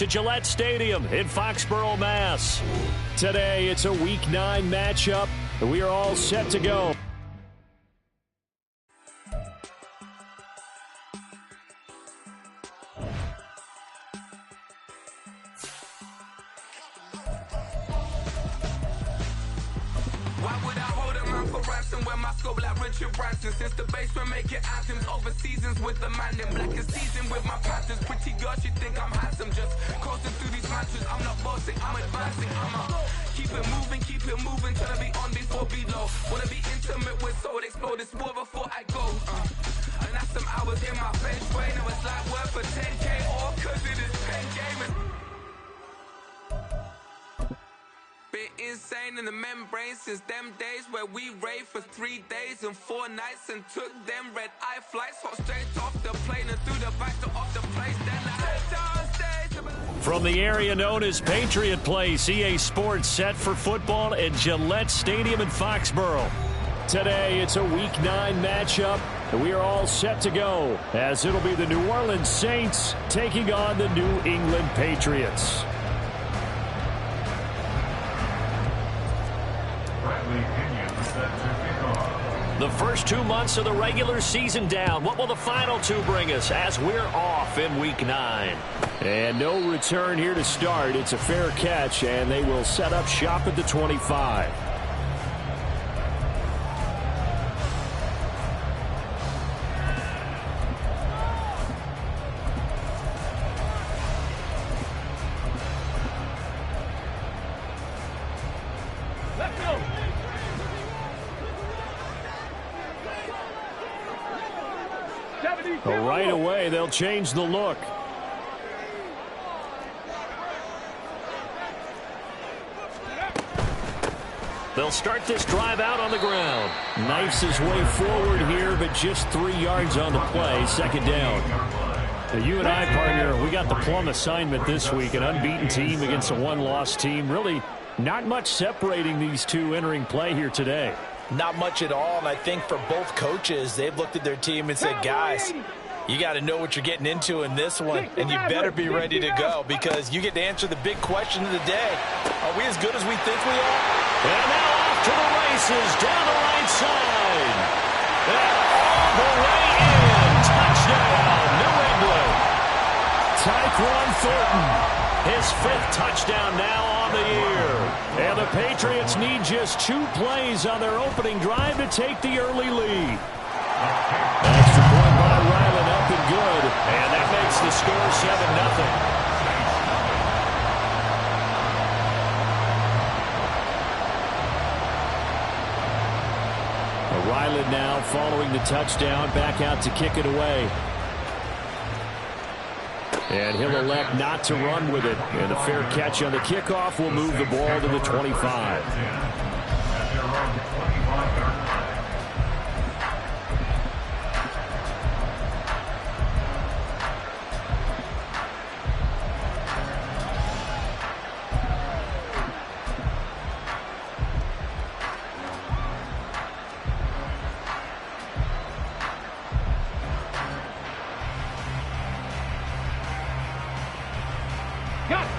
to Gillette Stadium in Foxborough, Mass. Today, it's a Week 9 matchup, and we are all set to go. Since the basement making anthems over seasons with the man in black and season with my patterns. Pretty girl, she think I'm handsome. Just coasting through these matches. I'm not bossing, I'm advancing. Keep it moving till I be on before below. Wanna be intimate with soul, explode this war before I go. And that's some hours in my bench way. Now it's like work for 10K all cause it is pen gaming. Been insane in the membrane since them days where we raved for 3 days and 4 nights and took them red eye flights, hot straight off the plane and through the back door of the place. Then I head downstairs. From the area known as Patriot Place, EA Sports set for football at Gillette Stadium in Foxborough. Today, it's a Week 9 matchup, and we are all set to go, as it'll be the New Orleans Saints taking on the New England Patriots. The first 2 months of the regular season down. What will the final 2 bring us as we're off in Week 9? And no return here to start. It's a fair catch, and they will set up shop at the 25. Right away, they'll change the look. They'll start this drive out on the ground. Knifes his way forward here, but just 3 yards on the play. Second down. Now, you and I, partner, we got the plum assignment this week. An unbeaten team against a one-loss team. Really not much separating these two entering play here today. Not much at all, and I think for both coaches, they've looked at their team and said, guys, you got to know what you're getting into in this one, and you better be ready to go because you get to answer the big question of the day. Are we as good as we think we are? And now off to the races down the right side. And all the way in. Touchdown, New England. Tyquan Thornton, his 5th touchdown now on the year. And the Patriots need just 2 plays on their opening drive to take the early lead. Extra point by Ryland, up and good. And that makes the score 7-0. Ryland now following the touchdown, back out to kick it away. And he'll elect not to run with it. And the fair catch on the kickoff will move the ball to the 25.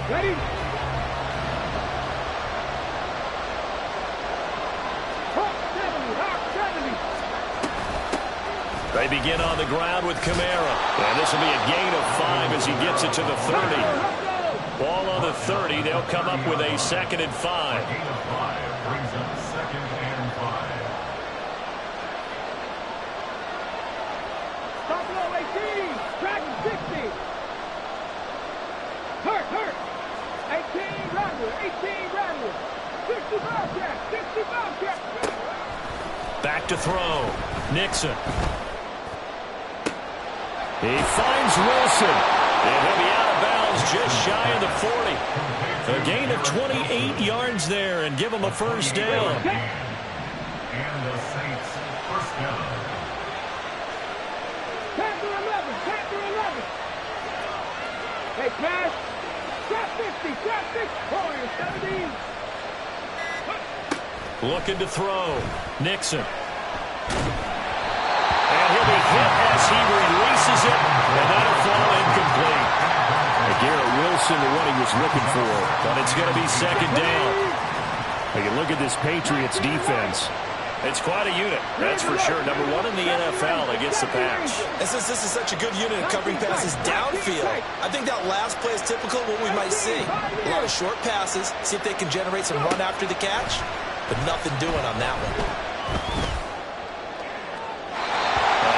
Ready? They begin on the ground with Kamara. And this will be a gain of 5 as he gets it to the 30. Ball on the 30. They'll come up with a 2nd and 5. Gain of 5 brings up 2nd and 5. Stop low, 18. Track 60. Hurt. 18 Radwood. 65 catch. Back to throw. Nixon. He finds Wilson. And he'll be out of bounds just shy of the 40. A gain of 28 yards there and give him a first down. And the Saints first down. Panther 11. Hey, pass. Trap 50. Warriors 17. Looking to throw. Nixon. And he'll be hit as he releases it, and that'll fall incomplete. And Garrett Wilson, the one he was looking for. But it's going to be second down. You look at this Patriots defense. It's quite a unit, that's for sure. Number one in the NFL against the pass. And since this is such a good unit of covering passes downfield, I think that last play is typical of what we might see. A lot of short passes, see if they can generate some run after the catch, but nothing doing on that one.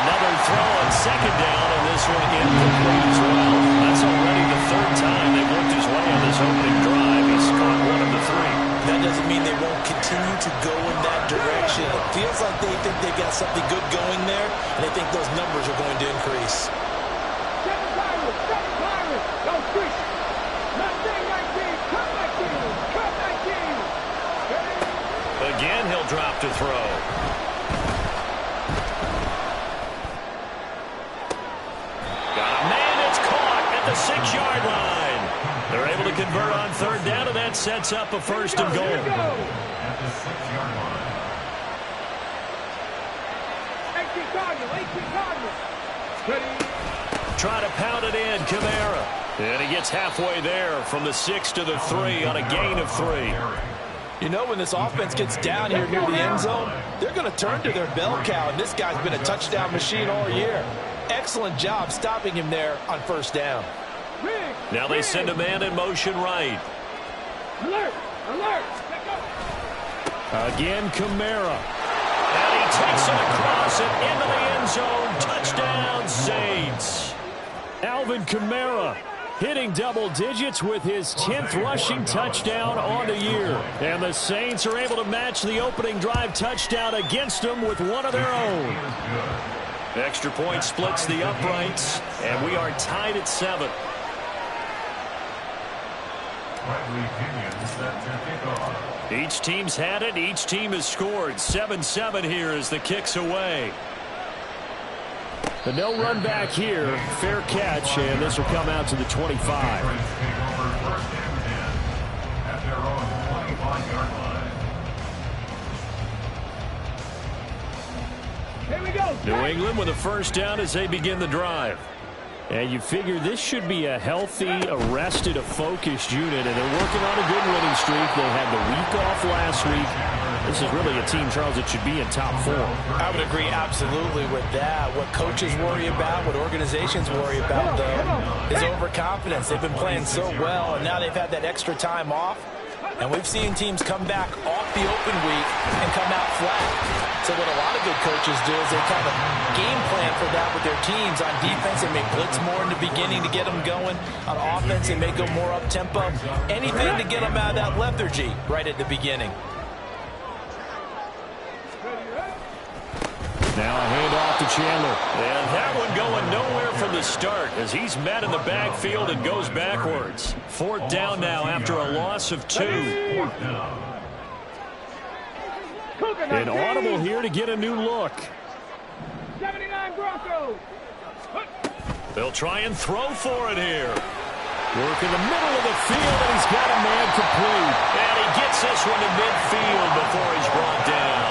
Another throw on second down, and this one incomplete as well. That's already the third time they've worked his way on this opening drive. He's caught one of the three. That doesn't mean they won't continue to go in that direction. It feels like they think they've got something good going there, and they think those numbers are going to increase. Seven Pirates, go street. 19, cut 19. Again, he'll drop to throw. Got a man, it's caught at the 6-yard line. They're able to convert on third down, and that sets up a first and goal. At the 6-yard line. 18 Cardinals. Try to pound it in, Kamara. And he gets halfway there from the 6 to the 3 on a gain of 3. You know, when this offense gets down here near the end zone, they're going to turn to their bell cow, and this guy's been a touchdown machine all year. Excellent job stopping him there on first down. Now they send a man in motion right. Alert! Again, Kamara. And he takes it across and into the end zone. Touchdown, Saints. Alvin Kamara hitting double digits with his 10th rushing touchdown on the year. And the Saints are able to match the opening drive touchdown against them with one of their own. Extra point splits the uprights, and we are tied at 7. Each team's had it. Each team has scored. 7-7 here as the kick's away. But no run back here. Fair catch, and this will come out to the 25. Here we go. New England with a first down as they begin the drive. And you figure this should be a healthy, arrested, a focused unit, and they're working on a good winning streak. They had the week off last week. This is really a team, Charles, that should be in top 4. I would agree absolutely with that. What coaches worry about, what organizations worry about, though, is overconfidence. They've been playing so well, and now they've had that extra time off. And we've seen teams come back off the open week and come out flat. So what a lot of good coaches do is they kind of game plan for that with their teams. On defense, they may blitz more in the beginning to get them going. On offense, they may go more up-tempo. Anything to get them out of that lethargy right at the beginning. Now a handoff to Chandler. And that one going nowhere from the start as he's met in the backfield and goes backwards. Fourth down now after a loss of 2. An audible here to get a new look. 79 Broncos. They'll try and throw for it here. Work in the middle of the field, and he's got a man complete. And he gets this one to midfield before he's brought down.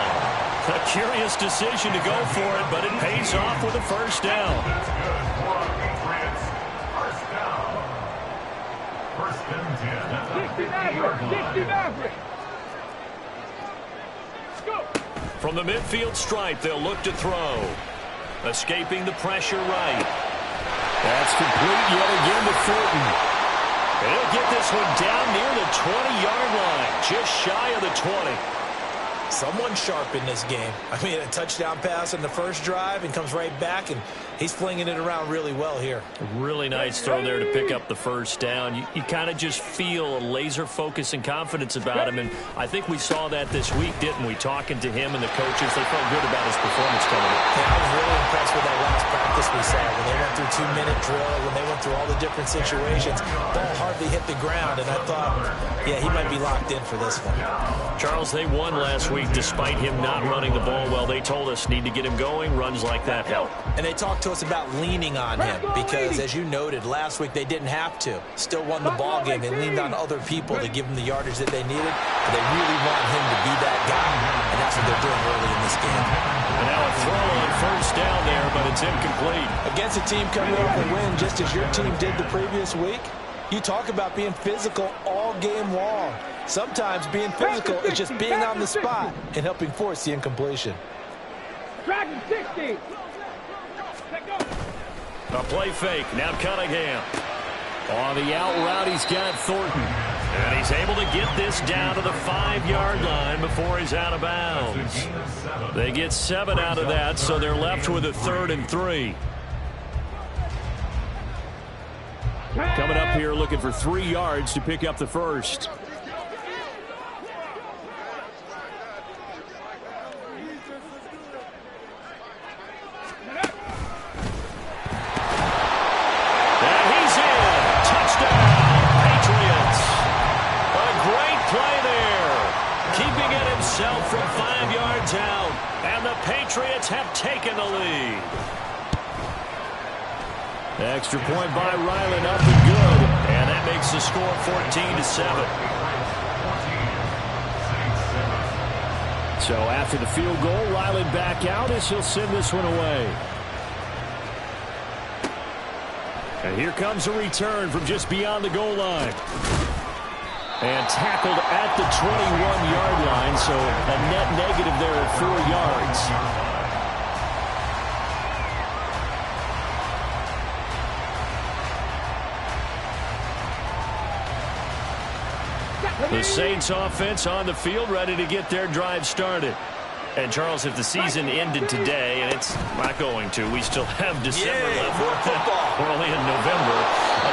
A curious decision to go for it, but it pays off with a first down. First and 10. 60 Maverick. From the midfield stripe, they'll look to throw. Escaping the pressure right. That's complete yet again to Fulton. He'll get this one down near the 20-yard line, just shy of the 20. Someone sharp in this game. I mean, a touchdown pass in the first drive and comes right back, and he's flinging it around really well here. Really nice throw there to pick up the first down. You kind of just feel a laser focus and confidence about him, and I think we saw that this week, didn't we? Talking to him and the coaches, they felt good about his performance coming up. Yeah, I was really impressed with that last practice we saw when they went through 2-minute drill, when they went through all the different situations. Ball hardly hit the ground, and I thought, yeah, he might be locked in for this one. Charles, they won last week despite him not running the ball well. They told us need to get him going. Runs like that help. And they talked to us about leaning on him because, as you noted, last week they didn't have to. Still won the ball game. They leaned on other people to give them the yardage that they needed. But they really want him to be that guy, and that's what they're doing early in this game. And now a throw on first down there, but it's incomplete. Against a team coming over to win, just as your team did the previous week, You talk about being physical all game long. Sometimes being physical is just being on the spot and helping force the incompletion. Dragon 60. Let go. A play fake. Now Cunningham. On the out route, he's got Thornton. And he's able to get this down to the 5-yard line before he's out of bounds. They get 7 out of that, so they're left with a 3rd and 3. Coming up here looking for 3 yards to pick up the first. And he's in. Touchdown, Patriots. A great play there. Keeping it himself from 5 yards out. And the Patriots have taken the lead. Extra point by Ryland, up and good. And that makes the score 14-7. So after the field goal, Ryland back out as he'll send this one away. And here comes a return from just beyond the goal line. And tackled at the 21-yard line, so a net negative there at 4 yards. The Saints offense on the field, ready to get their drive started. And, Charles, if the season ended today, and it's not going to, we still have December left. We're only in November.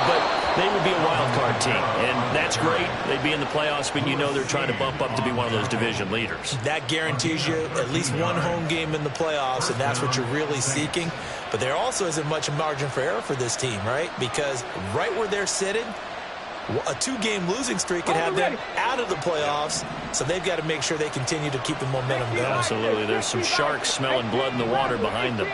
But they would be a wild card team, and that's great. They'd be in the playoffs, but you know they're trying to bump up to be one of those division leaders. That guarantees you at least one home game in the playoffs, and that's what you're really seeking. But there also isn't much margin for error for this team, right? Because right where they're sitting, a 2-game losing streak could have them out of the playoffs, so they've got to make sure they continue to keep the momentum going. Absolutely. There's some sharks smelling blood in the water behind them.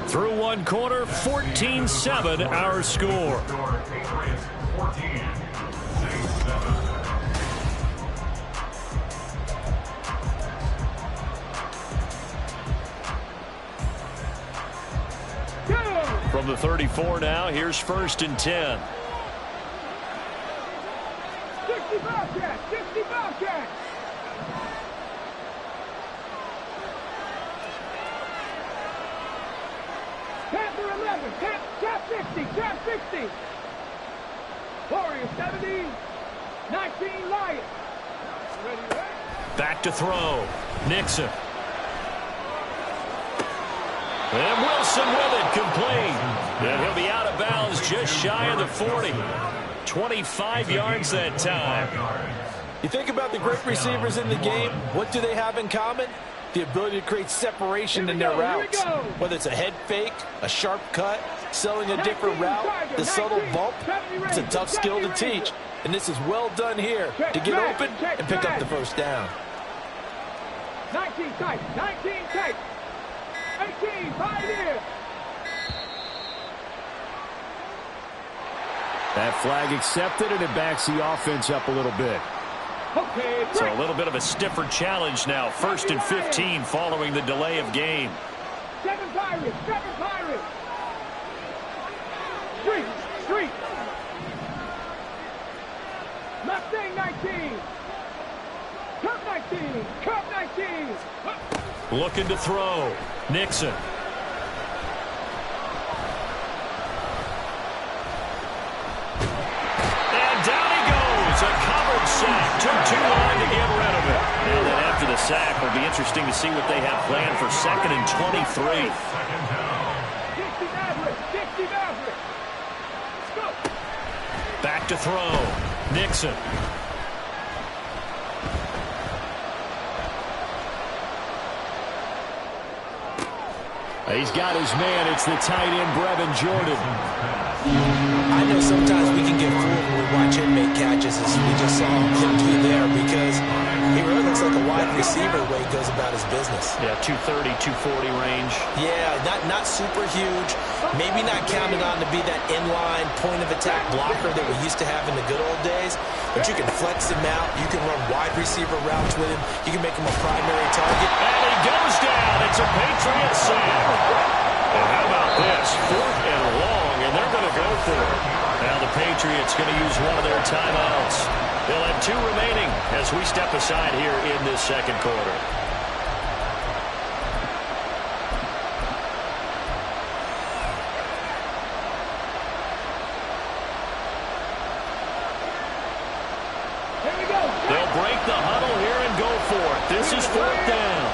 Through one quarter, 14-7 our score. Patriots 14, Saints 7. From the 34 now, here's 1st and 10. 60 Bobcat, 60 Bobcat. Panther 11, cap 60, cap 60. Warriors 70, 19 Lions. Ready, right? Back to throw. Nixon. And Wilson with it, complete. And he'll be out of bounds just shy of the 40. 25 yards that time. You think about the great receivers in the game, what do they have in common? The ability to create separation in their routes. Whether it's a head fake, a sharp cut, selling a different route, the subtle bump, it's a tough skill to teach. And this is well done here to get open and pick up the first down. 19 tight, 19 tight. 18, 5 here. That flag accepted, and it backs the offense up a little bit. Okay, So a little bit of a stiffer challenge now. 1st and 15 following the delay of game. 7 Pirates, 7 Pirates. Street. Mustang 19. Cup 19, Cup 19. Looking to throw. Nixon. And down he goes. A covered sack. Took too long to get rid of it. And then after the sack, will be interesting to see what they have planned for 2nd and 23. 60 Maverick. Go. Back to throw. Nixon. He's got his man. It's the tight end, Brevin Jordan. I know sometimes we can get fooled when we watch him make catches, as we just saw him do there, because he really looks like a wide receiver the way he goes about his business. Yeah, 230, 240 range. Yeah, not super huge. Maybe not counted on to be that inline point-of-attack blocker that we used to have in the good old days. but you can flex him out. You can run wide receiver routes with him. You can make him a primary target. And he goes down. It's a Patriot sack. And how about this? 4th and long, and they're going to go for it. Now the Patriots going to use one of their timeouts. They'll have 2 remaining as we step aside here in this second quarter. They'll break the huddle here and go for it. This is 4th down.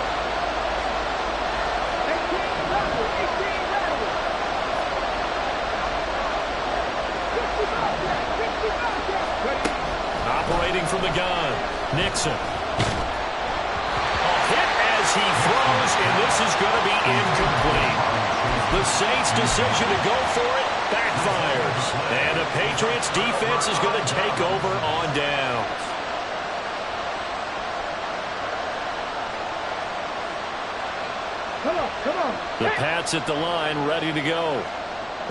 Operating from the gun, Nixon. A hit as he throws, and this is going to be incomplete. The Saints' decision to go for it backfires. And the Patriots' defense is going to take over on downs. Come on. The Pats at the line, ready to go.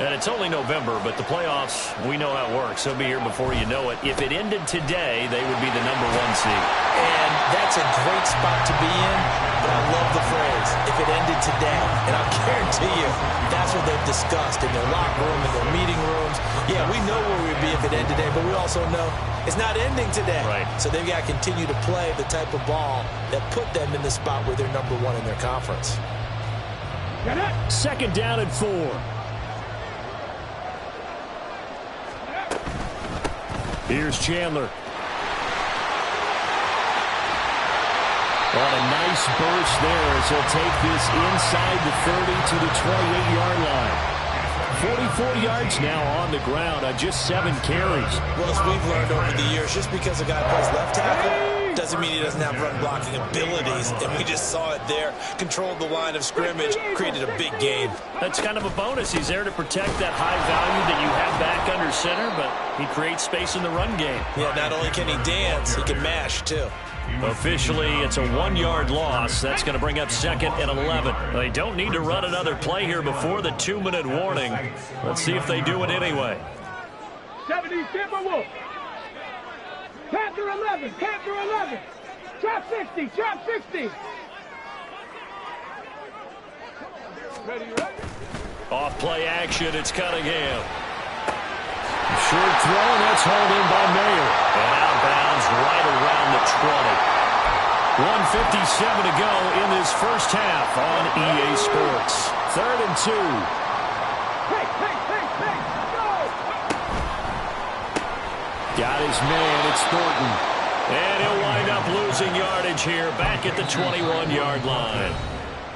And it's only November, but the playoffs, we know how it works. They'll be here before you know it. If it ended today, they would be the #1 seed. And that's a great spot to be in, but I love the phrase, if it ended today. And I'll guarantee you, that's what they've discussed in their locker room, in their meeting rooms. Yeah, we know where we'd be if it ended today, but we also know it's not ending today. Right. So they've got to continue to play the type of ball that put them in the spot where they're #1 in their conference. 2nd down and 4. Here's Chandler. On a nice burst there as he'll take this inside the 30 to the 28-yard line. 44 yards now on the ground on just 7 carries. Well, as we've learned over the years, just because a guy plays left tackle doesn't mean he doesn't have run blocking abilities. And we just saw it there. Controlled the line of scrimmage, created a big gain. That's kind of a bonus. He's there to protect that high value that you have back under center, but he creates space in the run game. Yeah, not only can he dance, he can mash, too. Officially, it's a 1-yard loss. That's going to bring up 2nd and 11. They don't need to run another play here before the 2-minute warning. Let's see if they do it anyway. 70, Timberwolves. Panther 11, Panther 11. Trap 60, trap 60. Ready? Off play action, it's Cunningham. Short throw, and that's hauled in by Mayer. And outbounds right around the 20. 1:57 to go in this first half on EA Sports. 3rd and 2. Hey, go! Got his man, it's Thornton. And he'll wind up losing yardage here back at the 21-yard line.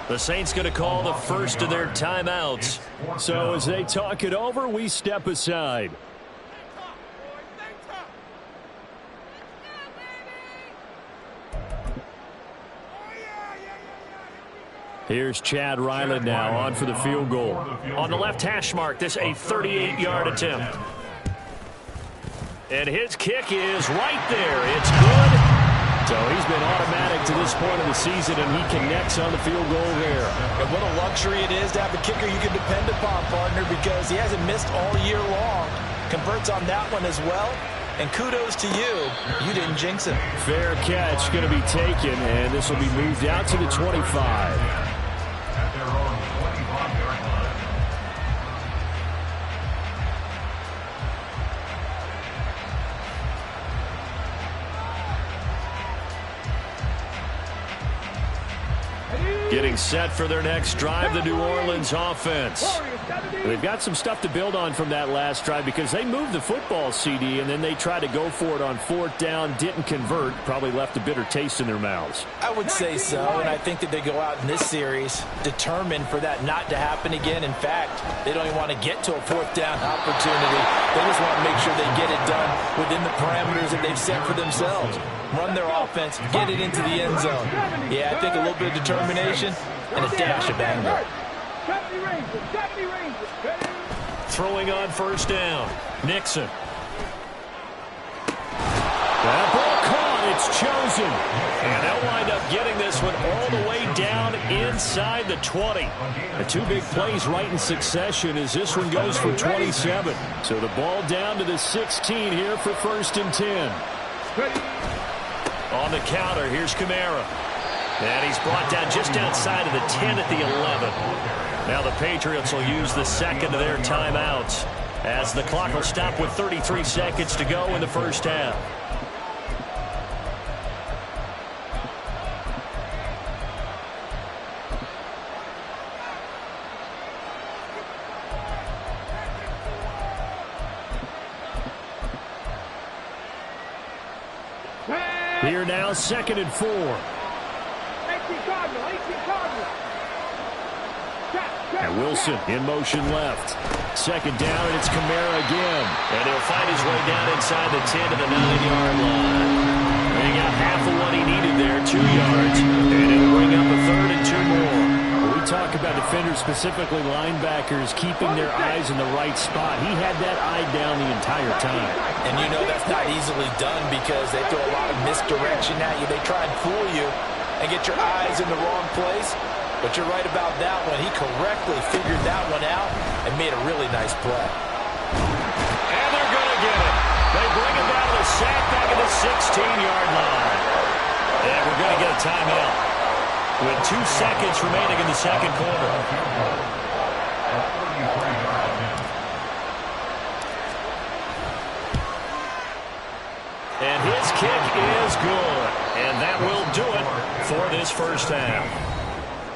The Saints going to call the first of their timeouts. So as they talk it over, we step aside. Here's Chad Ryland now on for the field goal. On the left hash mark, this a 38-yard attempt. And his kick is right there. It's good. So he's been automatic to this point of the season, and he connects on the field goal there. And what a luxury it is to have a kicker you can depend upon, partner, because he hasn't missed all year long. Converts on that one as well. And kudos to you. You didn't jinx him. Fair catch going to be taken, and this will be moved out to the 25. At their own 25-yard line. Getting set for their next drive, the New Orleans offense. They've got some stuff to build on from that last drive because they moved the football, CD, and then they tried to go for it on 4th down, didn't convert, probably left a bitter taste in their mouths. I would say so, and I think that they go out in this series determined for that not to happen again. In fact, they don't even want to get to a 4th down opportunity. They just want to make sure they get it done within the parameters that they've set for themselves. Run their offense, get it into the end zone. Yeah, I think a little bit of determination and a dash of anger. Throwing on 1st down. Nixon. That ball caught. It's chosen. And they'll wind up getting this one all the way down inside the 20. The 2 big plays right in succession as this one goes for 27. So the ball down to the 16 here for 1st and 10. On the counter, here's Kamara. And he's brought down just outside of the 10 at the 11. Now the Patriots will use the second of their timeouts as the clock will stop with 33 seconds to go in the first half. Here now, 2nd and 4. 18 Cardinal. And Wilson in motion left. 2nd down, and it's Kamara again. And he'll find his way down inside the 10 to the 9-yard line. And he got half of what he needed there, 2 yards. And it'll bring up a 3rd and 2 more. We talk about defenders, specifically linebackers, keeping their eyes in the right spot. He had that eye down the entire time. And you know that's not easily done because they throw a lot of misdirection at you. They try and fool you and get your eyes in the wrong place. But you're right about that one. He correctly figured that one out and made a really nice play. And they're going to get it. They bring it down to the sack back at the 16-yard line. And we're going to get a timeout with 2 seconds remaining in the second quarter. And his kick is good. And that will do it for this first half.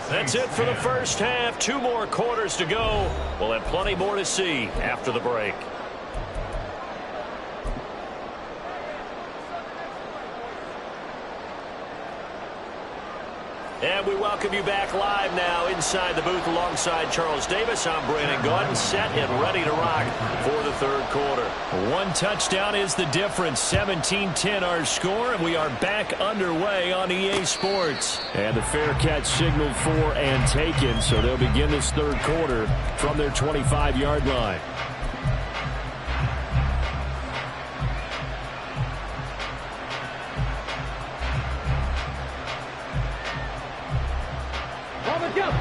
That's it for the first half. 2 more quarters to go. We'll have plenty more to see after the break. And we welcome you back live now inside the booth alongside Charles Davis. I'm Brandon Gaudin, set and ready to rock for the third quarter. 1 touchdown is the difference. 17-10 our score, and we are back underway on EA Sports. And the fair catch signaled for and taken, so they'll begin this third quarter from their 25-yard line.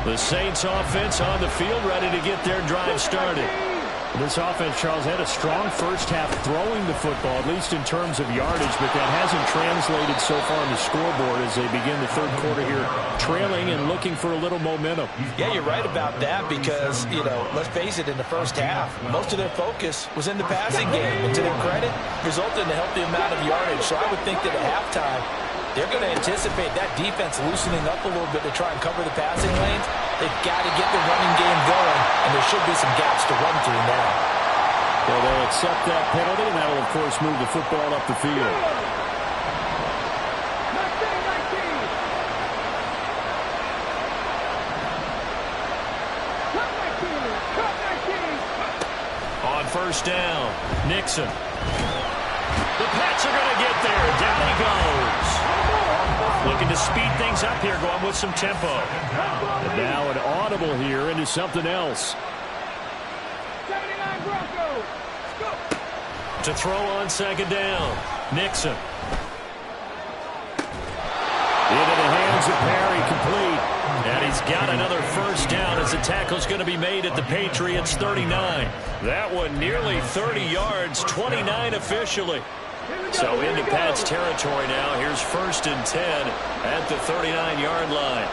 The Saints offense on the field, ready to get their drive started. This offense, Charles, had a strong first half throwing the football, at least in terms of yardage, but that hasn't translated so far on the scoreboard as they begin the third quarter here, trailing and looking for a little momentum. Yeah, you're right about that because, you know, let's face it, in the first half, most of their focus was in the passing game. And to their credit, resulted in a healthy amount of yardage. So I would think that at halftime, they're going to anticipate that defense loosening up a little bit to try and cover the passing lanes. They've got to get the running game going, and there should be some gaps to run through now. Well, they'll accept that penalty, and that will, of course, move the football up the field. On first down, Nixon. The Pats are going to get there. Down he goes. Looking to speed things up here, going with some tempo. And now an audible here into something else. To throw on 2nd down, Nixon. Into the hands of Perry, complete. And he's got another first down as the tackle's going to be made at the Patriots 39. That one nearly 30 yards, 29 officially. So into Pat's territory now. Here's 1st and 10 at the 39-yard line.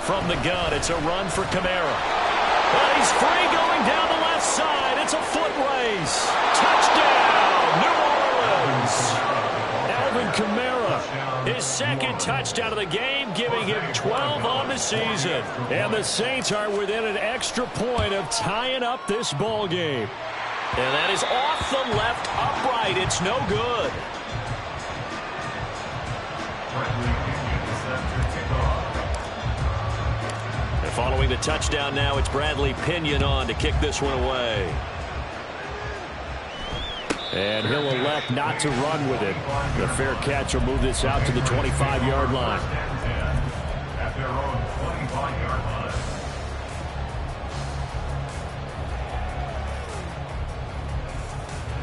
From the gun, it's a run for Kamara. But he's free going down the left side. It's a foot race. Touchdown, New Orleans. Alvin Kamara, his 2nd touchdown of the game, giving him 12 on the season. And the Saints are within an extra point of tying up this ball game. And that is off the left upright. It's no good. And following the touchdown now, it's Bradley Pinion on to kick this one away. And he'll elect not to run with it. The fair catch will move this out to the 25-yard line. At their own 25-yard line.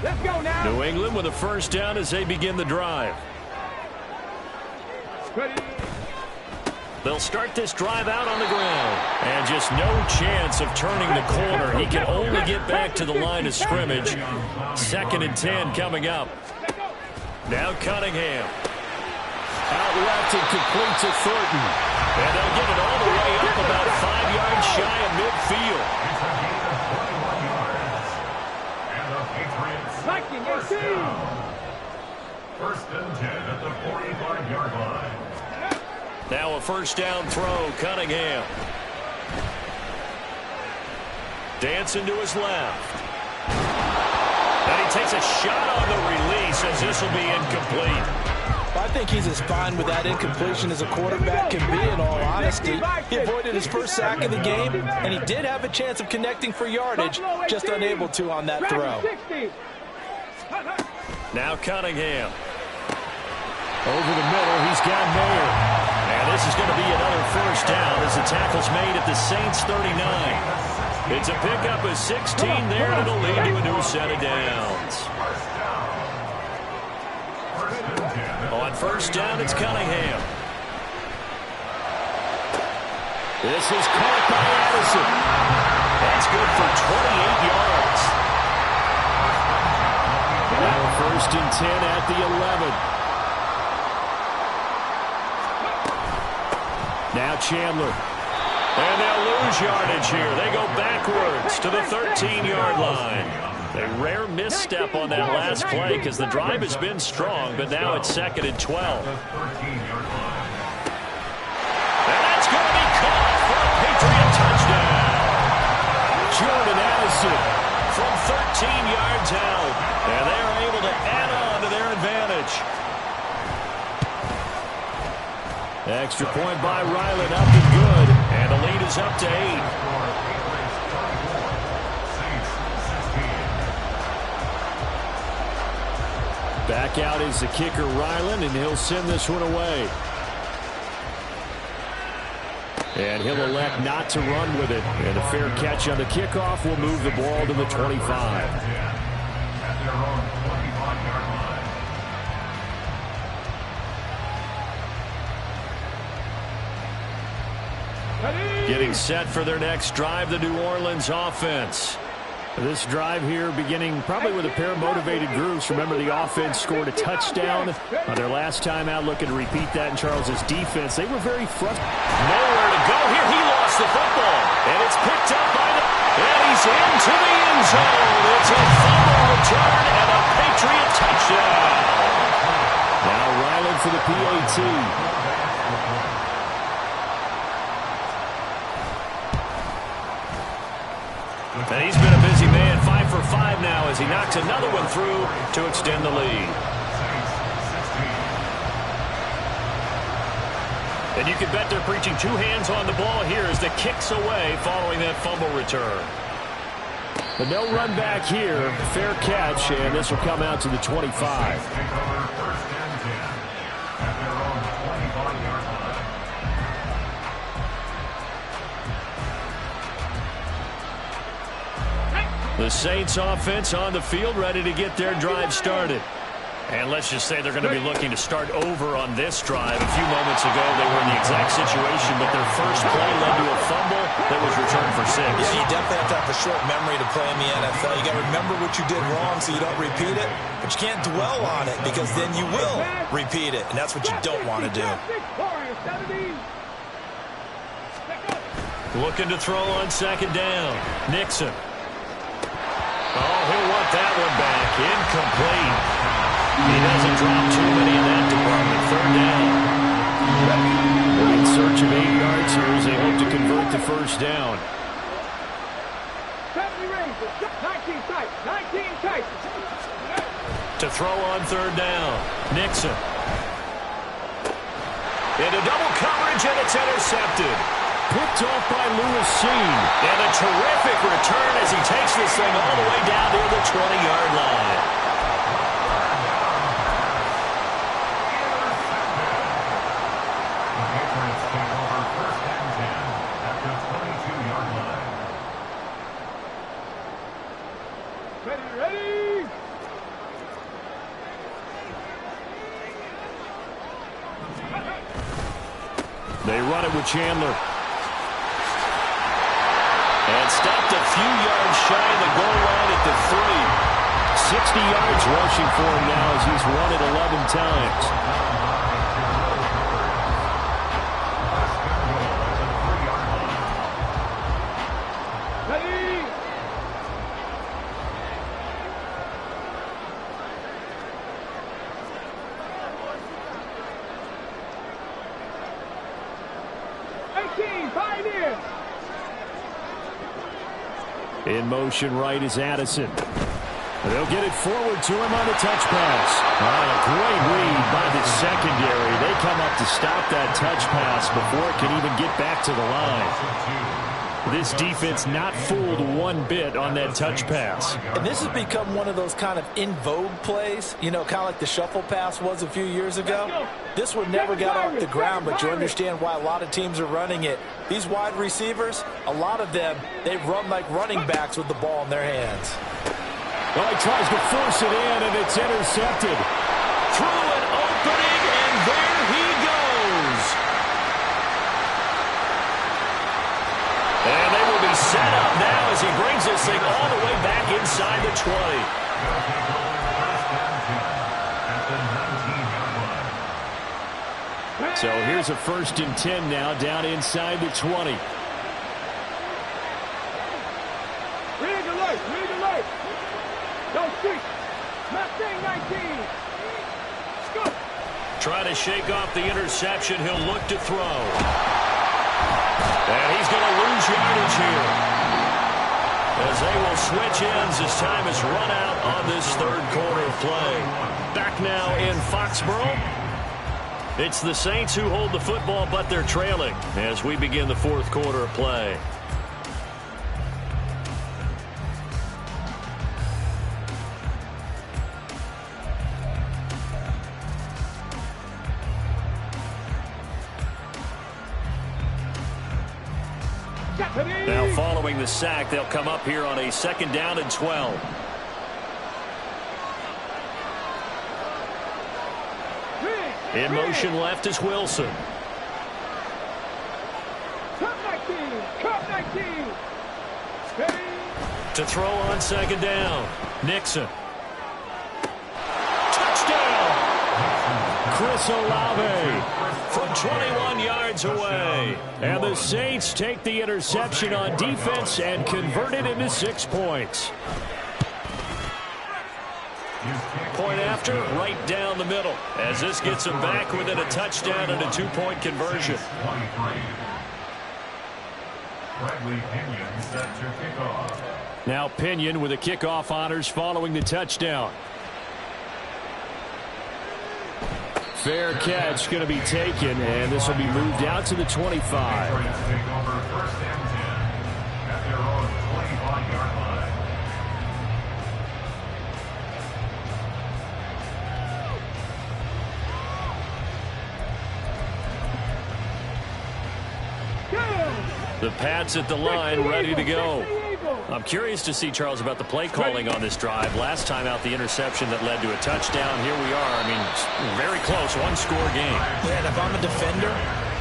Let's go now. New England with a first down as they begin the drive. Ready. They'll start this drive out on the ground. And just no chance of turning the corner. He can only get back to the line of scrimmage. 2nd and 10 coming up. Now Cunningham. Out left and complete to Thornton. And they'll get it all the way up about 5 yards shy of midfield. And the Patriots first and 10 at the 45-yard line. Now a first down throw, Cunningham. Dancing to his left. And he takes a shot on the release as this will be incomplete. I think he's as fine with that incompletion as a quarterback can be, in all honesty. He avoided his first sack of the game, and he did have a chance of connecting for yardage, just unable to on that throw. Now Cunningham. Over the middle, he's got Mayer. And this is going to be another first down as the tackle's made at the Saints 39. It's a pickup of 16 there, and it'll lead to a new set of downs. On first down, it's Cunningham. This is caught by Addison. That's good for 28 yards. Now first and 10 at the 11. Now Chandler. And they'll lose yardage here. They go backwards to the 13-yard line. A rare misstep on that last play because the drive has been strong, but now it's 2nd and 12. And that's going to be caught for a Patriot touchdown. Jordan Addison from 13 yards out. And they're able to add on to their advantage. Extra point by Ryland, up and good. And the lead is up to 8. Back out is the kicker, Ryland, and he'll send this one away. And he'll elect not to run with it. And a fair catch on the kickoff will move the ball to the 25. Getting set for their next drive, the New Orleans offense. This drive here beginning probably with a pair of motivated groups. Remember, the offense scored a touchdown on their last time out, looking to repeat that in Charles's defense. They were very frustrated. Nowhere to go here. He lost the football. And it's picked up by the... And he's into the end zone. It's a fumble return and a Patriot touchdown. Now Ryland for the PAT. And he's been a busy man, 5 for 5 now as he knocks another one through to extend the lead. And you can bet they're preaching 2 hands on the ball here as the kick's away following that fumble return. But no run back here, fair catch, and this will come out to the 25. The Saints offense on the field, ready to get their drive started. And let's just say they're going to be looking to start over on this drive. A few moments ago, they were in the exact situation, but their first play led to a fumble that was returned for 6. Yeah, you definitely have to have a short memory to play in the NFL. You got to remember what you did wrong so you don't repeat it, but you can't dwell on it because then you will repeat it, and that's what you don't want to do. Looking to throw on 2nd down. Nixon. Oh, he'll want that one back. Incomplete. He doesn't drop too many in that department. 3rd down. They're in search of 8 yards here as they hope to convert the first down. 19 tight. To throw on 3rd down. Nixon. Into double coverage, and it's intercepted. Picked off by Lewis Cine. And a terrific return as he takes this thing all the way down near the 20-yard line. Ready? They run it with Chandler. And stopped a few yards shy of the goal line at the 3. 60 yards rushing for him now as he's run it 11 times. Ready? Pioneer. In motion right is Addison. They'll get it forward to him on the touch pass. A great read by the secondary. They come up to stop that touch pass before it can even get back to the line. This defense not fooled one bit on that touch pass. And this has become one of those kind of in vogue plays, you know, kind of like the shuffle pass was a few years ago. This one never got off the ground, but you understand why a lot of teams are running it. These wide receivers, a lot of them, they run like running backs with the ball in their hands. Well, he tries to force it in, and it's intercepted. Through an opening, and there he goes. And they will be set up now as he brings this thing all the way back inside the 20. So here's a 1st and 10 now down inside the 20. Read alert, read alert. No street. Mustang 19. Scoop. Trying to shake off the interception. He'll look to throw. And he's going to lose yardage here, as they will switch ends as time is run out on this 3rd quarter of play. Back now in Foxborough. It's the Saints who hold the football, but they're trailing as we begin the 4th quarter of play. Now following the sack, they'll come up here on a 2nd down and 12. In motion left is Wilson. Cup 19. Cup 19. Steady. To throw on 2nd down. Nixon. Touchdown! Chris Olave from 21 yards away. And the Saints take the interception on defense and convert it into 6 points. Point after, right down the middle, as this gets them back within a touchdown and a 2-point conversion. Now Pinion with the kickoff honors following the touchdown. Fair catch going to be taken, and this will be moved out to the 25. The Pats at the line, ready to go. I'm curious to see, Charles, about the play calling on this drive. Last time out, the interception that led to a touchdown. Here we are. I mean, very close, 1-score game. Yeah, and if I'm a defender,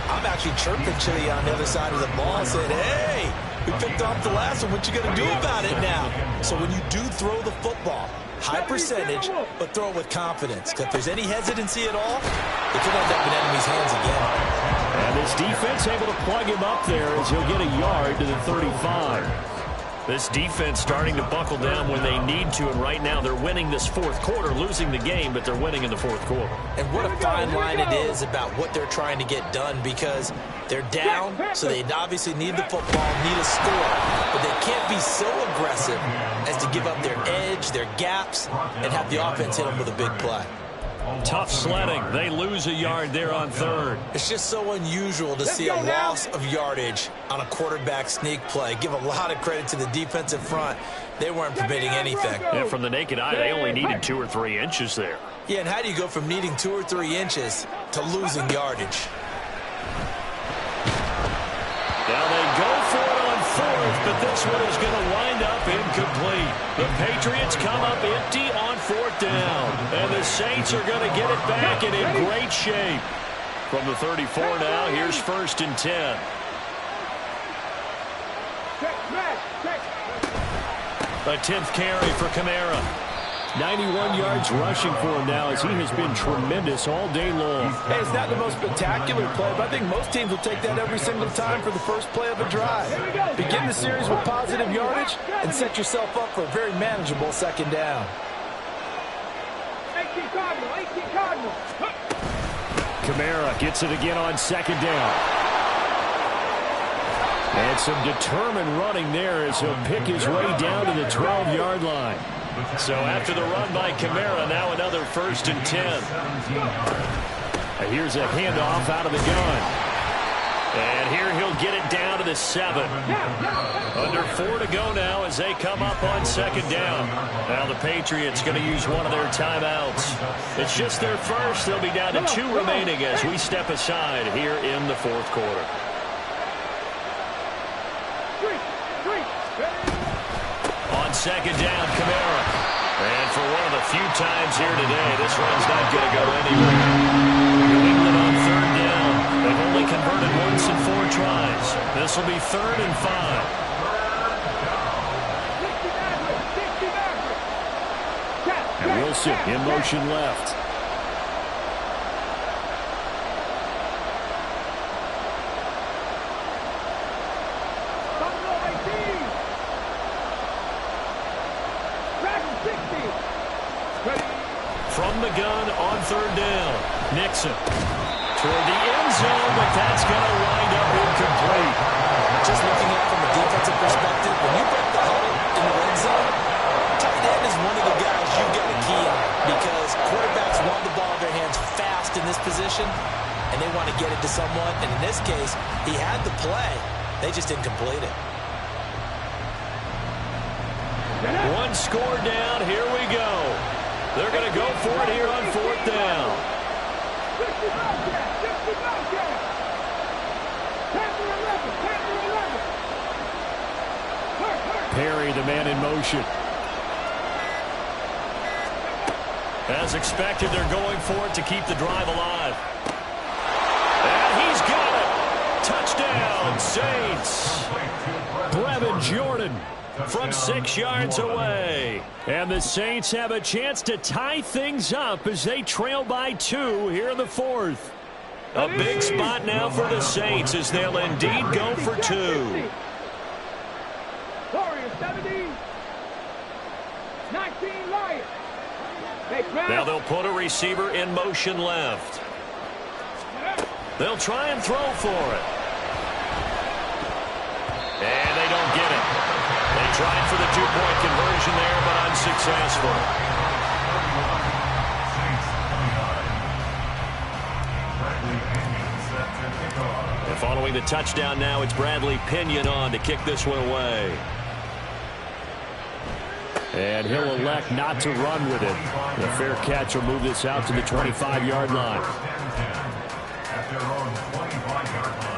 I'm actually chirping Chili on the other side of the ball and saying, hey, we picked off the last one. What you going to do about it now? So when you do throw the football, high percentage, but throw it with confidence. Because if there's any hesitancy at all, it could end up in enemy's hands again. And this defense able to plug him up there as he'll get a yard to the 35. This defense starting to buckle down when they need to, and right now they're winning this 4th quarter, losing the game, but they're winning in the 4th quarter. And what a fine line it is about what they're trying to get done, because they're down, so they obviously need the football, need a score, but they can't be so aggressive as to give up their edge, their gaps, and have the offense hit them with a big play. Tough sledding. They lose a yard there on 3rd. It's just so unusual to see a loss of yardage on a quarterback sneak play. Give a lot of credit to the defensive front. They weren't permitting anything. Yeah, from the naked eye, they only needed 2 or 3 inches there. Yeah, and how do you go from needing 2 or 3 inches to losing yardage? Now they go for it on 4th, but this one is going to wind up incomplete. The Patriots come up empty on 4th down, and the Saints are going to get it back and in great shape. From the 34 now, here's 1st and 10. A 10th carry for Kamara. 91 yards rushing for him now as he has been tremendous all day long. Hey, it's not the most spectacular play, but I think most teams will take that every single time for the first play of a drive. Begin the series with positive yardage and set yourself up for a very manageable 2nd down. 18 Cardinal. Kamara gets it again on 2nd down. And some determined running there as he'll pick his way down to the 12-yard line. So after the run by Kamara, now another 1st and 10. Here's a handoff out of the gun. And here he'll get it down to the 7. Under 4 to go now as they come up on 2nd down. Now the Patriots going to use one of their timeouts. It's just their first. They'll be down to 2 remaining as we step aside here in the 4th quarter. On 2nd down, Kamara. And for one of the few times here today, this run's not going to go anywhere. New England on 3rd down. They've only converted once in 4 tries. This will be 3rd and 5. And Wilson in motion left. From the gun on 3rd down. Nixon toward the end zone, but that's going to wind up incomplete. Just looking at it from a defensive perspective, when you break the huddle in the red zone, tight end is one of the guys you've got to key on because quarterbacks want the ball in their hands fast in this position, and they want to get it to someone. And in this case, he had the play. They just didn't complete it. One score down. Here we go. They're going to go for it here on 4th down. Perry, the man in motion. As expected, they're going for it to keep the drive alive. And he's got it. Touchdown, Saints. Brevin Jordan from 6 yards away. And the Saints have a chance to tie things up as they trail by 2 here in the 4th. A big spot now for the Saints as they'll indeed go for 2. Warriors 17, 19 Lions. Now they'll put a receiver in motion left. They'll try and throw for it. And they don't get it. They tried for the 2-point conversion there, but unsuccessful. And following the touchdown now, it's Bradley Pinion on to kick this one away. And he'll elect not to run with it. The fair catch will move this out to the 25-yard line. At their own 25-yard line.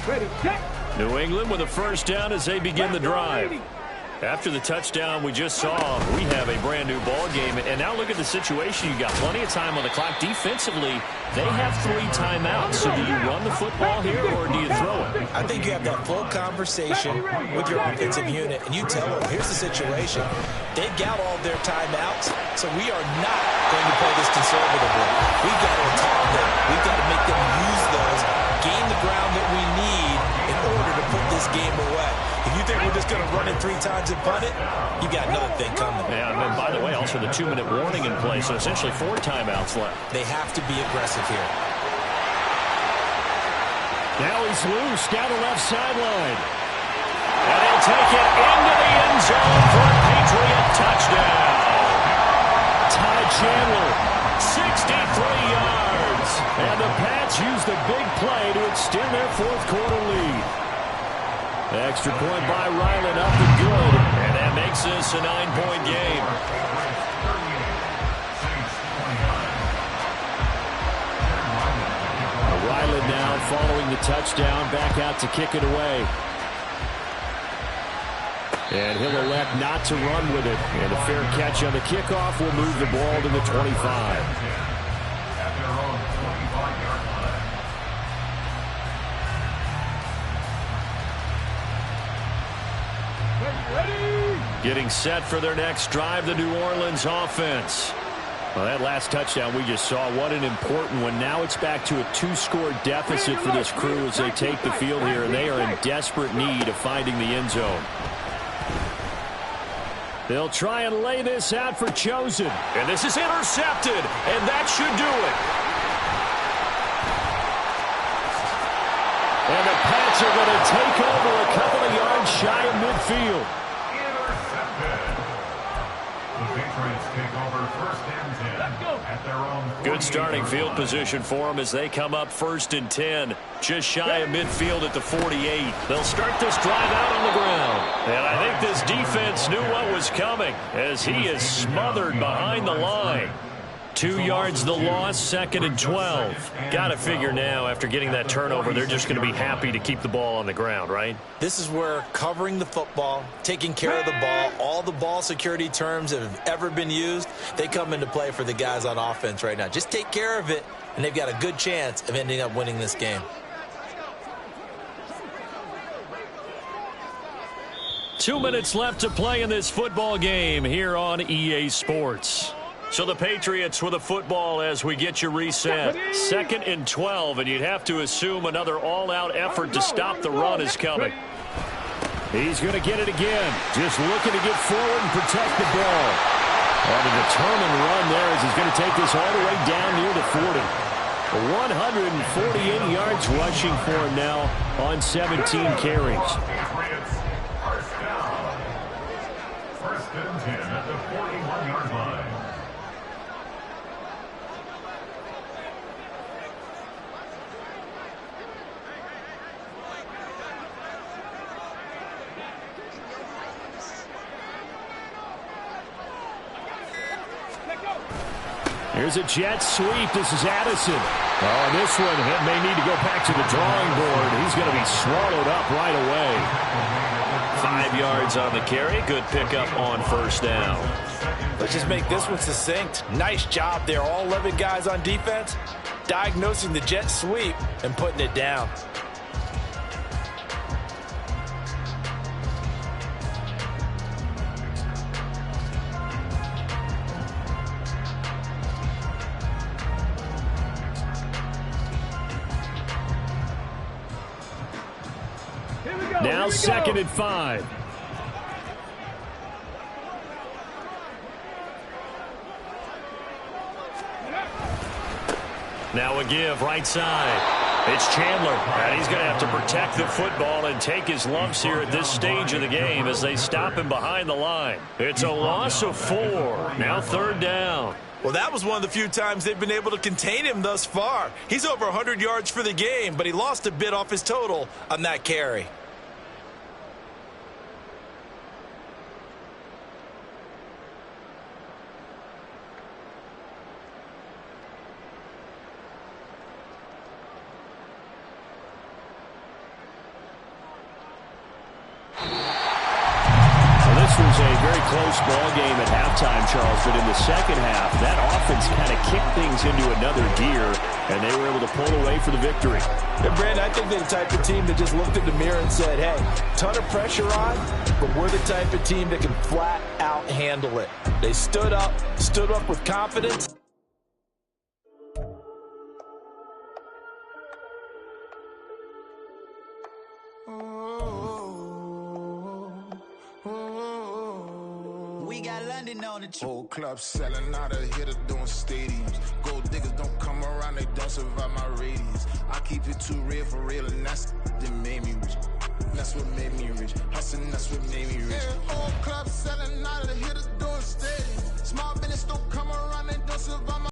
Ready, check. New England with a 1st down as they begin the drive. After the touchdown we just saw, we have a brand-new ball game. And now look at the situation. You got plenty of time on the clock. Defensively, they have 3 timeouts. So do you run the football here or do you throw it? I think you have that full conversation with your offensive unit, and you tell them, here's the situation. They've got all their timeouts, so we are not going to play this conservatively. We've got to attack them. We've got to make them use those, gain the ground that we need in order to put this game away. If you think we're just going to run it 3 times and punt it, you got another thing coming. Yeah, and then, by the way, also the 2-minute warning in place, so essentially 4 timeouts left. They have to be aggressive here. Now he's loose down the left sideline. And he'll take it into the end zone for a Patriot touchdown. Ty Chandler, 63 yards. And the Pats use the big play to extend their 4th quarter lead. Extra point by Ryland up and good. And that makes this a 9-point game. Ryland now following the touchdown, back out to kick it away. And he'll elect not to run with it. And a fair catch on the kickoff will move the ball to the 25. At their own 25-yard line. Ready? Getting set for their next drive, the New Orleans offense. Well, that last touchdown we just saw, what an important one. Now it's back to a 2-score deficit for this crew as they take the field here, and they are in desperate need of finding the end zone. They'll try and lay this out for Chosen. And this is intercepted, and that should do it. And the Pats are going to take over a couple of yards shy of midfield. Intercepted. The Patriots take over first and 10 at their own. Good starting field position for them as they come up 1st and 10. Just shy of midfield at the 48. They'll start this drive out on the ground. And I think this defense knew what was coming as he is smothered behind the line. 2 yards the loss, 2nd and 12. Got to figure now after getting that turnover, they're just going to be happy to keep the ball on the ground, right? This is where covering the football, taking care of the ball, all the ball security terms that have ever been used, they come into play for the guys on offense right now. Just take care of it, and they've got a good chance of ending up winning this game. Two minutes left to play in this football game here on EA Sports. So the Patriots with a football as we get you reset. 2nd and 12, and you'd have to assume another all-out effort to stop the run is coming. He's going to get it again. Just looking to get forward and protect the ball. And a determined run there as he's going to take this all the way down near the 40. 148 yards rushing for him now on 17 carries. Patriots, first down. First and 10 at the 41-yard line. Here's a jet sweep. This is Addison. Oh, this one may need to go back to the drawing board. He's going to be swallowed up right away. 5 yards on the carry. Good pickup on first down. Let's just make this one succinct. Nice job there. All 11 guys on defense, diagnosing the jet sweep and putting it down. Now 2nd and 5. Now a give right side. It's Chandler, and he's going to have to protect the football and take his lumps here at this stage of the game as they stop him behind the line. It's a loss of 4. Now 3rd down. Well, that was one of the few times they've been able to contain him thus far. He's over 100 yards for the game, but he lost a bit off his total on that carry. Was a very close ball game at halftime, Charles, but in the second half, that offense kind of kicked things into another gear, and they were able to pull away for the victory. And Brandon, I think they're the type of team that just looked in the mirror and said, hey, ton of pressure on, but we're the type of team that can flat out handle it. They stood up with confidence. We got London on the whole club selling out of hitter doing stadiums. Gold diggers don't come around, they don't survive my radius. I keep it too real for real, and that's that made me rich. That's what made me rich. Hustling, that's what made me rich. Whole club selling